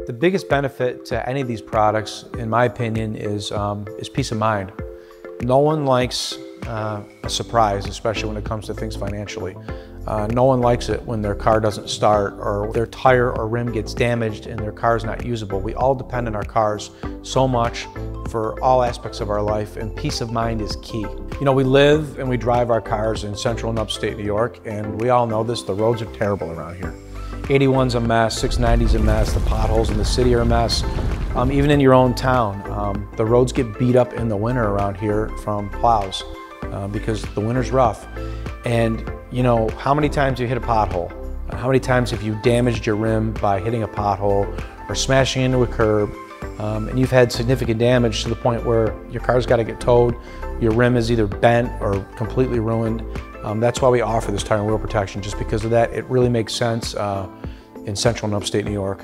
The biggest benefit to any of these products, in my opinion, is peace of mind. No one likes a surprise, especially when it comes to things financially. No one likes it when their car doesn't start or their tire or rim gets damaged and their car is not usable. We all depend on our cars so much for all aspects of our life, and peace of mind is key. You know, we live and we drive our cars in central and upstate New York, and we all know this, the roads are terrible around here. 81's a mess, 690's a mess, the potholes in the city are a mess. Even in your own town, the roads get beat up in the winter around here from plows because the winter's rough. And you know, how many times you hit a pothole? How many times have you damaged your rim by hitting a pothole or smashing into a curb? And you've had significant damage to the point where your car's got to get towed, your rim is either bent or completely ruined. That's why we offer this tire and wheel protection, just because of that. It really makes sense in central and upstate New York.